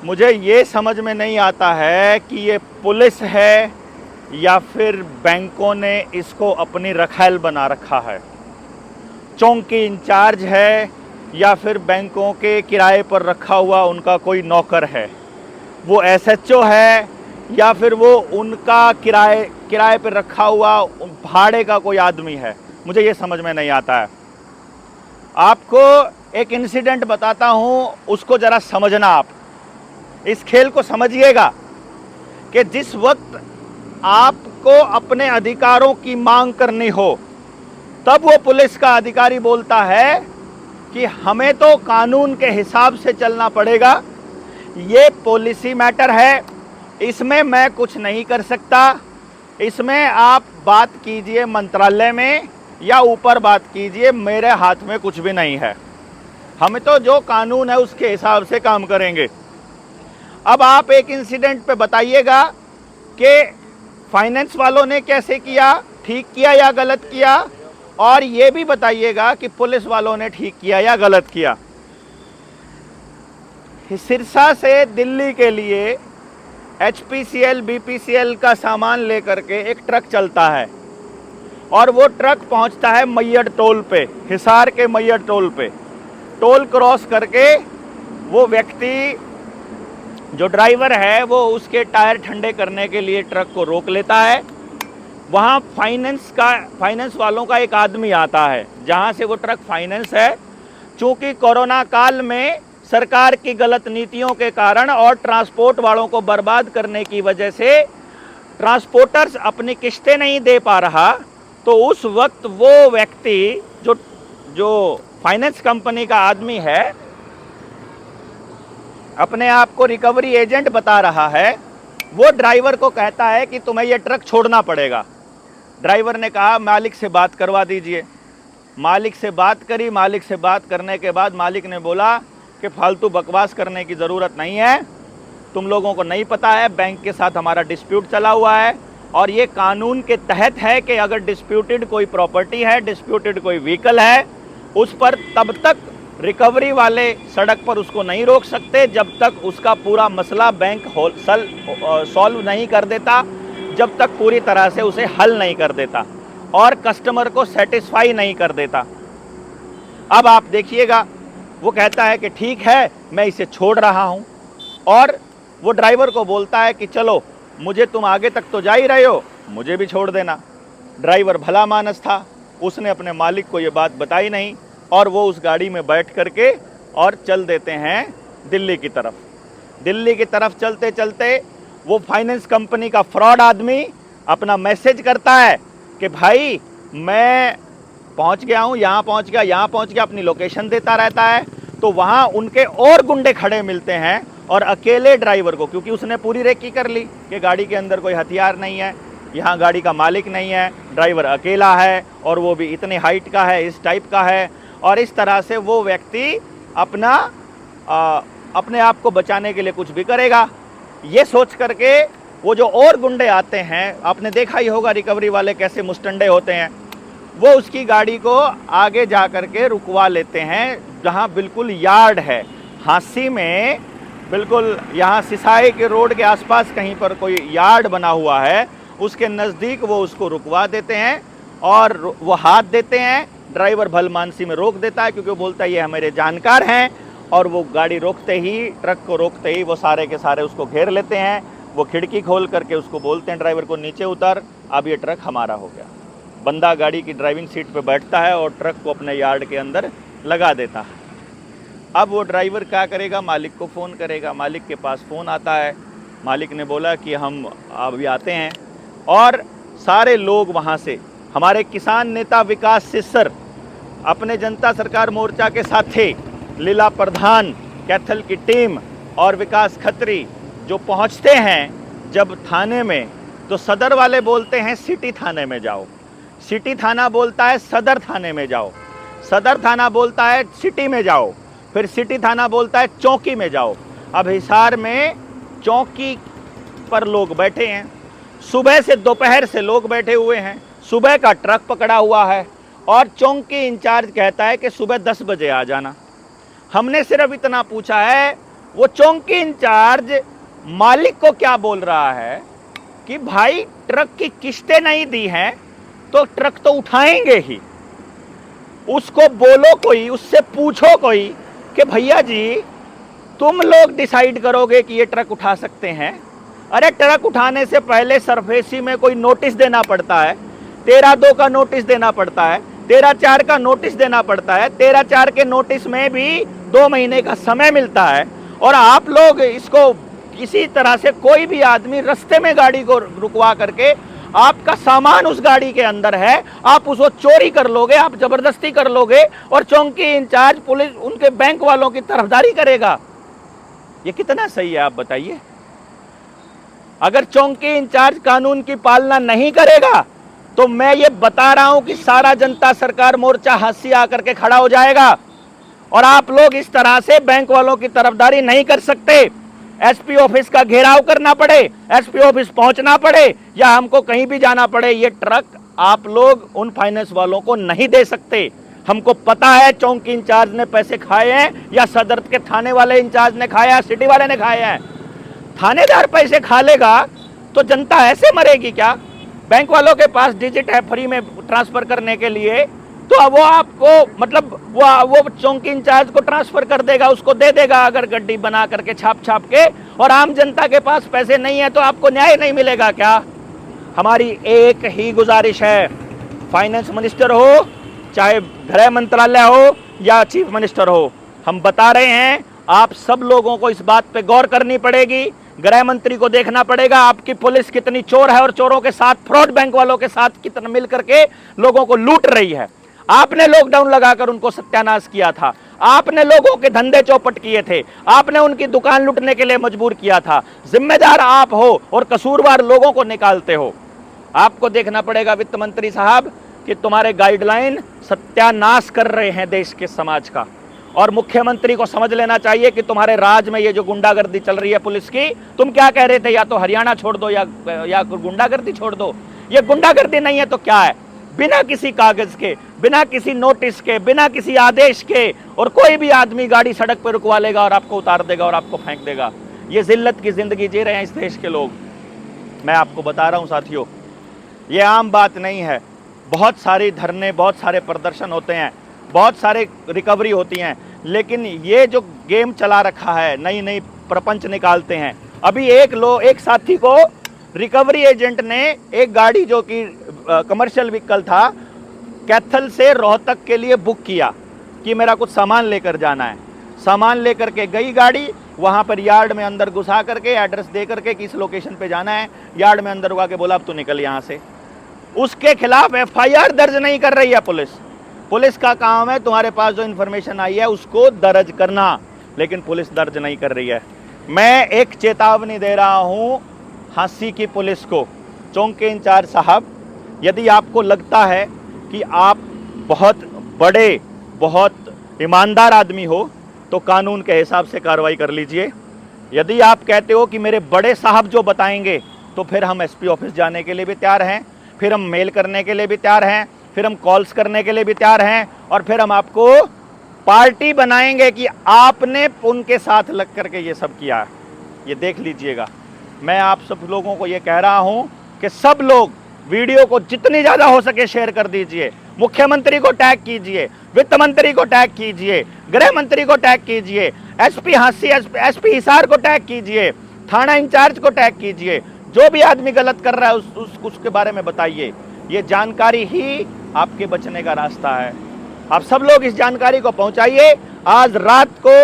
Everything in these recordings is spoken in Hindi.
मुझे ये समझ में नहीं आता है कि ये पुलिस है या फिर बैंकों ने इसको अपनी रखैल बना रखा है। चौकी इंचार्ज है या फिर बैंकों के किराए पर रखा हुआ उनका कोई नौकर है। वो एसएचओ है या फिर वो उनका किराए पर रखा हुआ भाड़े का कोई आदमी है। मुझे ये समझ में नहीं आता है। आपको एक इंसिडेंट बताता हूँ, उसको ज़रा समझना। आप इस खेल को समझिएगा कि जिस वक्त आपको अपने अधिकारों की मांग करनी हो, तब वो पुलिस का अधिकारी बोलता है कि हमें तो कानून के हिसाब से चलना पड़ेगा, ये पॉलिसी मैटर है, इसमें मैं कुछ नहीं कर सकता, इसमें आप बात कीजिए मंत्रालय में या ऊपर बात कीजिए, मेरे हाथ में कुछ भी नहीं है, हमें तो जो कानून है उसके हिसाब से काम करेंगे। अब आप एक इंसिडेंट पे बताइएगा कि फाइनेंस वालों ने कैसे किया, ठीक किया या गलत किया, और ये भी बताइएगा कि पुलिस वालों ने ठीक किया या गलत किया। सिरसा से दिल्ली के लिए एचपीसीएल बीपीसीएल का सामान लेकर के एक ट्रक चलता है और वो ट्रक पहुंचता है मैयड़ टोल पे, हिसार के मैयड़ टोल पे। टोल क्रॉस करके वो व्यक्ति जो ड्राइवर है वो उसके टायर ठंडे करने के लिए ट्रक को रोक लेता है। वहाँ फाइनेंस वालों का एक आदमी आता है जहाँ से वो ट्रक फाइनेंस है। चूँकि कोरोना काल में सरकार की गलत नीतियों के कारण और ट्रांसपोर्ट वालों को बर्बाद करने की वजह से ट्रांसपोर्टर्स अपनी किस्तें नहीं दे पा रहा, तो उस वक्त वो व्यक्ति जो फाइनेंस कंपनी का आदमी है, अपने आप को रिकवरी एजेंट बता रहा है, वो ड्राइवर को कहता है कि तुम्हें ये ट्रक छोड़ना पड़ेगा। ड्राइवर ने कहा मालिक से बात करवा दीजिए। मालिक से बात करी। मालिक से बात करने के बाद मालिक ने बोला कि फालतू बकवास करने की ज़रूरत नहीं है, तुम लोगों को नहीं पता है बैंक के साथ हमारा डिस्प्यूट चला हुआ है और ये कानून के तहत है कि अगर डिस्प्यूटेड कोई प्रॉपर्टी है, डिस्प्यूटेड कोई व्हीकल है, उस पर तब तक रिकवरी वाले सड़क पर उसको नहीं रोक सकते जब तक उसका पूरा मसला बैंक सॉल्व नहीं कर देता, जब तक पूरी तरह से उसे हल नहीं कर देता और कस्टमर को सेटिस्फाई नहीं कर देता। अब आप देखिएगा, वो कहता है कि ठीक है मैं इसे छोड़ रहा हूं, और वो ड्राइवर को बोलता है कि चलो मुझे तुम आगे तक तो जा ही रहे हो, मुझे भी छोड़ देना। ड्राइवर भला मानस था, उसने अपने मालिक को ये बात बताई नहीं और वो उस गाड़ी में बैठ करके और चल देते हैं दिल्ली की तरफ। दिल्ली की तरफ चलते चलते वो फाइनेंस कंपनी का फ्रॉड आदमी अपना मैसेज करता है कि भाई मैं पहुंच गया हूं, यहाँ पहुंच गया, अपनी लोकेशन देता रहता है। तो वहाँ उनके और गुंडे खड़े मिलते हैं और अकेले ड्राइवर को, क्योंकि उसने पूरी रेकी कर ली कि गाड़ी के अंदर कोई हथियार नहीं है, यहाँ गाड़ी का मालिक नहीं है, ड्राइवर अकेला है और वो भी इतने हाइट का है, इस टाइप का है, और इस तरह से वो व्यक्ति अपने आप को बचाने के लिए कुछ भी करेगा। ये सोच करके वो जो और गुंडे आते हैं, आपने देखा ही होगा रिकवरी वाले कैसे मुस्टंडे होते हैं, वो उसकी गाड़ी को आगे जा करके रुकवा लेते हैं जहाँ बिल्कुल यार्ड है। हांसी में बिल्कुल यहाँ सिसाई के रोड के आसपास कहीं पर कोई यार्ड बना हुआ है, उसके नज़दीक वो उसको रुकवा देते हैं और वो हाथ देते हैं। ड्राइवर भलमानसी में रोक देता है क्योंकि वो बोलता है ये हमारे जानकार हैं, और वो गाड़ी रोकते ही, ट्रक को रोकते ही वो सारे के सारे उसको घेर लेते हैं। वो खिड़की खोल करके उसको बोलते हैं ड्राइवर को नीचे उतर, अब ये ट्रक हमारा हो गया। बंदा गाड़ी की ड्राइविंग सीट पे बैठता है और ट्रक को अपने यार्ड के अंदर लगा देता है। अब वो ड्राइवर क्या करेगा, मालिक को फ़ोन करेगा। मालिक के पास फ़ोन आता है, मालिक ने बोला कि हम अभी आते हैं, और सारे लोग वहाँ से, हमारे किसान नेता विकास सिस्सर अपने जनता सरकार मोर्चा के साथ थे, लीला प्रधान, कैथल की टीम और विकास खत्री जो पहुँचते हैं जब थाने में, तो सदर वाले बोलते हैं सिटी थाने में जाओ, सिटी थाना बोलता है सदर थाने में जाओ, सदर थाना बोलता है सिटी में जाओ, फिर सिटी थाना बोलता है चौकी में जाओ। अब हिसार में चौकी पर लोग बैठे हैं, सुबह से दोपहर से लोग बैठे हुए हैं, सुबह का ट्रक पकड़ा हुआ है, और चौकी इंचार्ज कहता है कि सुबह 10 बजे आ जाना। हमने सिर्फ इतना पूछा है वो चौकी इंचार्ज मालिक को क्या बोल रहा है कि भाई ट्रक की किस्तें नहीं दी हैं तो ट्रक तो उठाएंगे ही। उसको बोलो कोई, उससे पूछो कोई कि भैया जी तुम लोग डिसाइड करोगे कि ये ट्रक उठा सकते हैं। अरे ट्रक उठाने से पहले सरफेसी में कोई नोटिस देना पड़ता है, 13(2) का नोटिस देना पड़ता है, 13(4) का नोटिस देना पड़ता है, 13(4) के नोटिस में भी 2 महीने का समय मिलता है। और आप लोग इसको किसी तरह से, कोई भी आदमी रास्ते में गाड़ी को रुकवा करके, आपका सामान उस गाड़ी के अंदर है, आप उसको चोरी कर लोगे, आप जबरदस्ती कर लोगे और चौकी इंचार्ज पुलिस उनके बैंक वालों की तरफदारी करेगा। ये कितना सही है आप बताइए? अगर चौकी इंचार्ज कानून की पालना नहीं करेगा तो मैं ये बता रहा हूं कि सारा जनता सरकार मोर्चा हंसी आकर के खड़ा हो जाएगा और आप लोग इस तरह से बैंक वालों की तरफदारी नहीं कर सकते। एसपी ऑफिस का घेराव करना पड़े, एसपी ऑफिस पहुंचना पड़े या हमको कहीं भी जाना पड़े, ये ट्रक आप लोग उन फाइनेंस वालों को नहीं दे सकते। हमको पता है चौकी इंचार्ज ने पैसे खाए हैं या सदर के थाने वाले इंचार्ज ने खाया, सिटी वाले ने खाए हैं। थानेदार पैसे खा लेगा तो जनता ऐसे मरेगी क्या? बैंक वालों के पास डिजिट है फ्री में ट्रांसफर करने के लिए, तो वो आपको मतलब वो चौकी इंचार्ज को ट्रांसफर कर देगा, उसको दे देगा अगर गड्डी बना करके छाप के, और आम जनता के पास पैसे नहीं है तो आपको न्याय नहीं मिलेगा क्या? हमारी एक ही गुजारिश है, फाइनेंस मिनिस्टर हो, चाहे गृह मंत्रालय हो या चीफ मिनिस्टर हो, हम बता रहे हैं आप सब लोगों को इस बात पे गौर करनी पड़ेगी। गृह मंत्री को देखना पड़ेगा आपकी पुलिस कितनी चोर है और चोरों के साथ, फ्रॉड बैंक वालों के साथ कितना मिल करके लोगों को लूट रही है। आपने लॉकडाउन लगाकर उनको सत्यानाश किया था, आपने लोगों के धंधे चौपट किए थे, आपने उनकी दुकान लूटने के लिए मजबूर किया था। जिम्मेदार आप हो और कसूरवार लोगों को निकालते हो। आपको देखना पड़ेगा वित्त मंत्री साहब कि तुम्हारे गाइडलाइन सत्यानाश कर रहे हैं देश के समाज का, और मुख्यमंत्री को समझ लेना चाहिए कि तुम्हारे राज में ये जो गुंडागर्दी चल रही है पुलिस की, तुम क्या कह रहे थे, या तो हरियाणा छोड़ दो या गुंडागर्दी छोड़ दो। ये गुंडागर्दी नहीं है तो क्या है? बिना किसी कागज के, बिना किसी नोटिस के, बिना किसी आदेश के, और कोई भी आदमी गाड़ी सड़क पर रुकवा लेगा और आपको उतार देगा और आपको फेंक देगा। ये जिल्लत की जिंदगी जी रहे हैं इस देश के लोग। मैं आपको बता रहा हूं साथियों, ये आम बात नहीं है। बहुत सारे धरने, बहुत सारे प्रदर्शन होते हैं, बहुत सारे रिकवरी होती हैं, लेकिन ये जो गेम चला रखा है, नई नई प्रपंच निकालते हैं। अभी एक साथी को रिकवरी एजेंट ने एक गाड़ी जो कि कमर्शियल व्हीकल था, कैथल से रोहतक के लिए बुक किया कि मेरा कुछ सामान लेकर जाना है। सामान लेकर के गई गाड़ी, वहां पर यार्ड में अंदर घुसा करके एड्रेस दे करके किस लोकेशन पे जाना है, यार्ड में अंदर हुआ के बोला अब तू निकल यहाँ से। उसके खिलाफ एफआईआर दर्ज नहीं कर रही है पुलिस। पुलिस का काम है तुम्हारे पास जो इन्फॉर्मेशन आई है उसको दर्ज करना, लेकिन पुलिस दर्ज नहीं कर रही है। मैं एक चेतावनी दे रहा हूं हांसी की पुलिस को, चौकी इंचार्ज साहब, यदि आपको लगता है कि आप बहुत बड़े, बहुत ईमानदार आदमी हो तो कानून के हिसाब से कार्रवाई कर लीजिए। यदि आप कहते हो कि मेरे बड़े साहब जो बताएंगे, तो फिर हम एसपी ऑफिस जाने के लिए भी तैयार हैं, फिर हम मेल करने के लिए भी तैयार हैं, फिर हम कॉल्स करने के लिए भी तैयार हैं, और फिर हम आपको पार्टी बनाएंगे कि आपने उनके साथ लग करके ये सब किया। ये देख लीजिएगा। मैं आप सब लोगों को ये कह रहा हूं कि सब लोग वीडियो को जितनी ज़्यादा हो सके शेयर कर दीजिए। मुख्यमंत्री को टैग कीजिए, वित्त मंत्री को टैग कीजिए, गृह मंत्री को टैग कीजिए, एसपी हांसी, एसपी हिसार को टैग कीजिए, थाना इंचार्ज को टैग कीजिए। जो भी आदमी गलत कर रहा है उसके बारे में बताइए। ये जानकारी ही आपके बचने का रास्ता है। आप सब लोग इस जानकारी को पहुंचाइए। आज रात को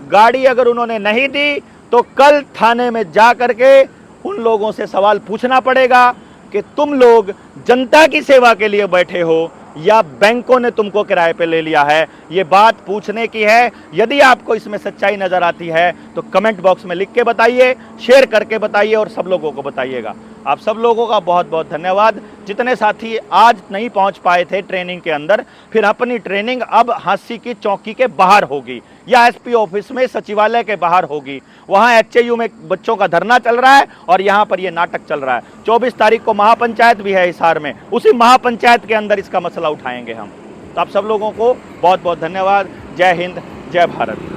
गाड़ी अगर उन्होंने नहीं दी तो कल थाने में जा करके उन लोगों से सवाल पूछना पड़ेगा कि तुम लोग जनता की सेवा के लिए बैठे हो या बैंकों ने तुमको किराए पे ले लिया है। ये बात पूछने की है। यदि आपको इसमें सच्चाई नजर आती है तो कमेंट बॉक्स में लिख के बताइए, शेयर करके बताइए और सब लोगों को बताइएगा। आप सब लोगों का बहुत बहुत धन्यवाद। जितने साथी आज नहीं पहुंच पाए थे ट्रेनिंग के अंदर, फिर अपनी ट्रेनिंग अब हांसी की चौकी के बाहर होगी या एसपी ऑफिस में सचिवालय के बाहर होगी। वहां एचएयू में बच्चों का धरना चल रहा है और यहां पर यह नाटक चल रहा है। 24 तारीख को महापंचायत भी है हिसार में, उसी महापंचायत के अंदर इसका मसला उठाएंगे हम। तो आप सब लोगों को बहुत बहुत धन्यवाद। जय हिंद, जय भारत।